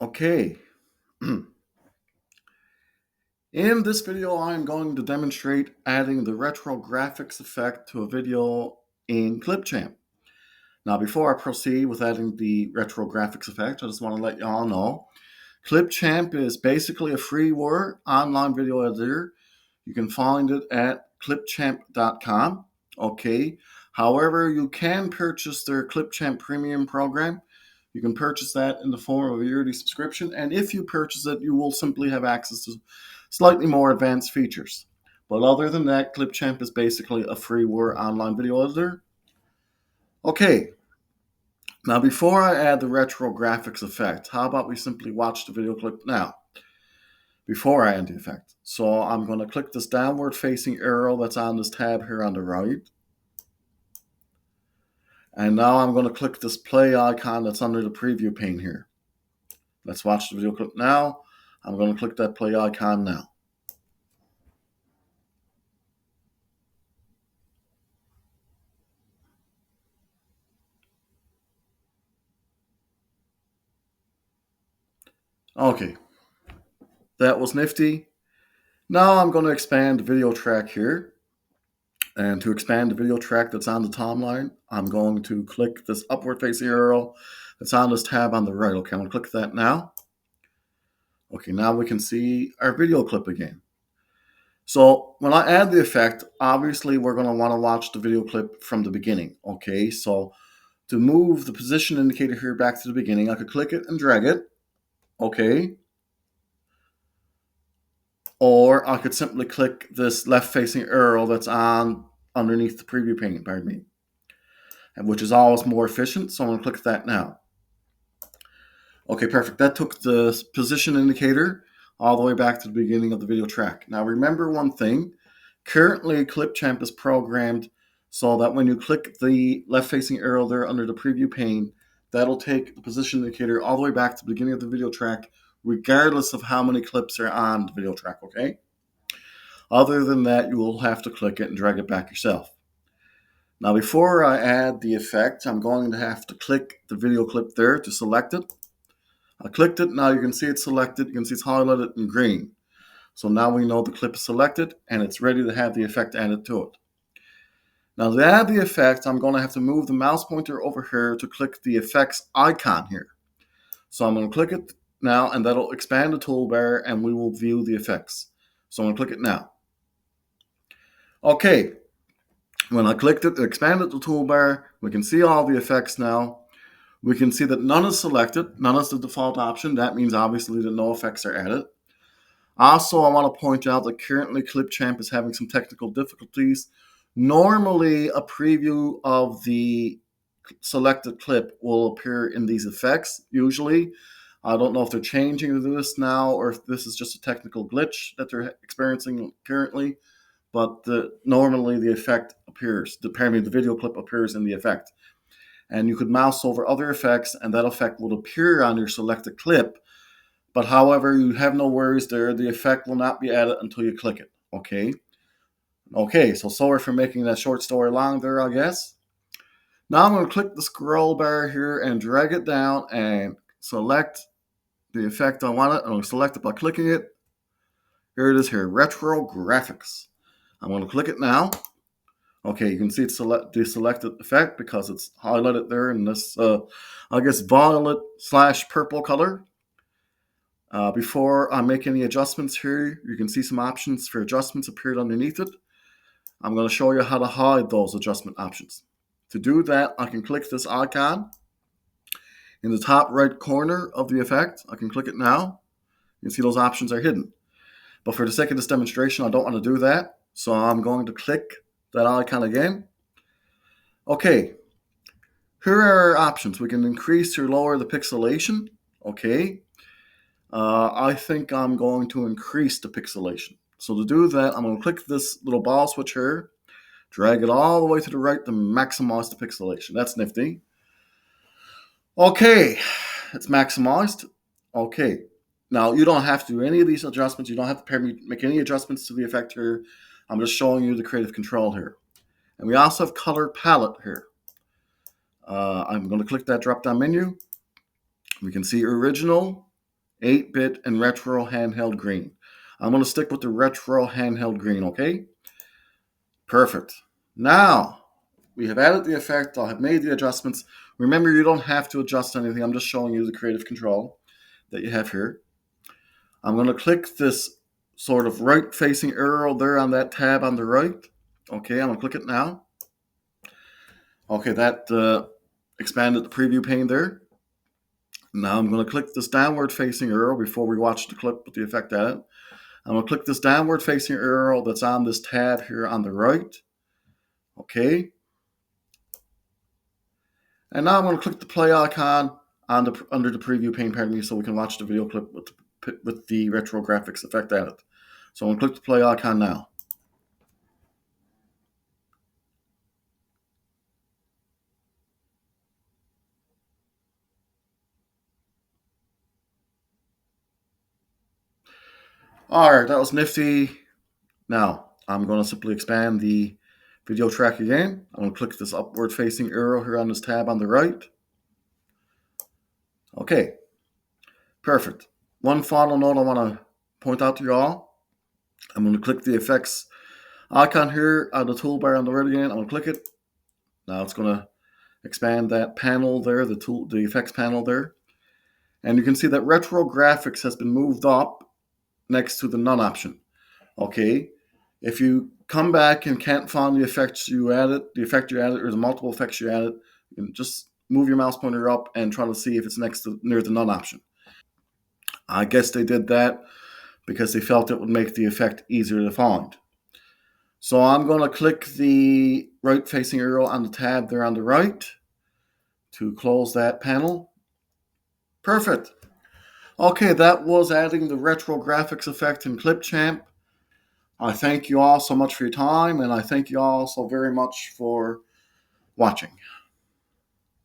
Okay, in this video I'm going to demonstrate adding the retro graphics effect to a video in Clipchamp. Now before I proceed with adding the retro graphics effect, I just want to let y'all know Clipchamp is basically a freeware online video editor. You can find it at clipchamp.com. Okay, however, you can purchase their Clipchamp premium program. You can purchase that in the form of a yearly subscription, and if you purchase it, you will simply have access to slightly more advanced features. But other than that, Clipchamp is basically a freeware online video editor. Okay, now before I add the retro graphics effect, how about we simply watch the video clip now before I add the effect. So I'm going to click this downward facing arrow that's on this tab here on the right. And now I'm going to click this play icon that's under the preview pane here. Let's watch the video clip now. I'm going to click that play icon now. Okay, that was nifty. Now I'm going to expand the video track here. And to expand the video track that's on the timeline, I'm going to click this upward facing arrow that's on this tab on the right. Okay, I'm going to click that now. Okay, now we can see our video clip again. So when I add the effect, obviously we're going to want to watch the video clip from the beginning. Okay, so to move the position indicator here back to the beginning, I could click it and drag it. Okay. Or I could simply click this left facing arrow that's on underneath the preview pane, pardon me, which is always more efficient. So I'm going to click that now. Okay, perfect. That took the position indicator all the way back to the beginning of the video track. Now remember one thing, currently Clipchamp is programmed so that when you click the left facing arrow there under the preview pane, that'll take the position indicator all the way back to the beginning of the video track, regardless of how many clips are on the video track, okay? Other than that, you will have to click it and drag it back yourself. Now before I add the effect, I'm going to have to click the video clip there to select it. I clicked it, now you can see it's selected, you can see it's highlighted in green. So now we know the clip is selected and it's ready to have the effect added to it. Now to add the effect, I'm going to have to move the mouse pointer over here to click the effects icon here. So I'm going to click it now and that'll expand the toolbar and we will view the effects. So I'm going to click it now. Okay, when I clicked it, it expanded the toolbar. We can see all the effects now. We can see that none is selected. None is the default option. That means obviously that no effects are added. Also, I want to point out that currently Clipchamp is having some technical difficulties. Normally, a preview of the selected clip will appear in these effects, usually. I don't know if they're changing this now or if this is just a technical glitch that they're experiencing currently, but normally the effect appears, the video clip appears in the effect. And you could mouse over other effects and that effect will appear on your selected clip. But however, you have no worries there. The effect will not be added until you click it. Okay. Okay, so sorry for making that short story long there, I guess. Now I'm going to click the scroll bar here and drag it down and select the effect I want it. I'm going to select it by clicking it. Here it is here, retro graphics. I'm going to click it now. Okay, you can see it's the selected effect because it's highlighted there in this, I guess, violet/purple color. Before I make any adjustments here, you can see some options for adjustments appeared underneath it. I'm going to show you how to hide those adjustment options. To do that, I can click this icon in the top right corner of the effect. I can click it now. You can see those options are hidden. But for the sake of this demonstration, I don't want to do that. So I'm going to click that icon again. Okay, here are our options. We can increase or lower the pixelation. Okay, I think I'm going to increase the pixelation. So to do that, I'm going to click this little ball switch here, drag it all the way to the right to maximize the pixelation. That's nifty. Okay, it's maximized. Okay, now you don't have to do any of these adjustments. You don't have to make any adjustments to the effect here. I'm just showing you the creative control here. And we also have color palette here. I'm going to click that drop down menu. We can see original, 8-bit, and retro handheld green. I'm going to stick with the retro handheld green, okay? Perfect. Now, we have added the effect. I have made the adjustments. Remember, you don't have to adjust anything. I'm just showing you the creative control that you have here. I'm going to click this sort of right-facing arrow there on that tab on the right. Okay, I'm going to click it now. Okay, that expanded the preview pane there. Now I'm going to click this downward facing arrow before we watch the clip with the effect added. I'm going to click this downward facing arrow that's on this tab here on the right. Okay. And now I'm going to click the play icon on under the preview pane, pardon me, so we can watch the video clip with the retro graphics effect added. So I'm going to click the play icon now. All right, that was nifty. Now I'm going to simply expand the video track again. I'm going to click this upward facing arrow here on this tab on the right. Okay, perfect. One final note I want to point out to you all. I'm going to click the effects icon here on the toolbar on the right again. I'm going to click it. Now it's going to expand that panel there, the effects panel there. And you can see that retro graphics has been moved up next to the none option. Okay, if you come back and can't find the effect you added, or the multiple effects you added, you can just move your mouse pointer up and try to see if it's near the none option. I guess they did that because they felt it would make the effect easier to find. So I'm going to click the right facing arrow on the tab there on the right to close that panel. Perfect. Okay, that was adding the retro graphics effect in Clipchamp. I thank you all so much for your time, and I thank you all so very much for watching.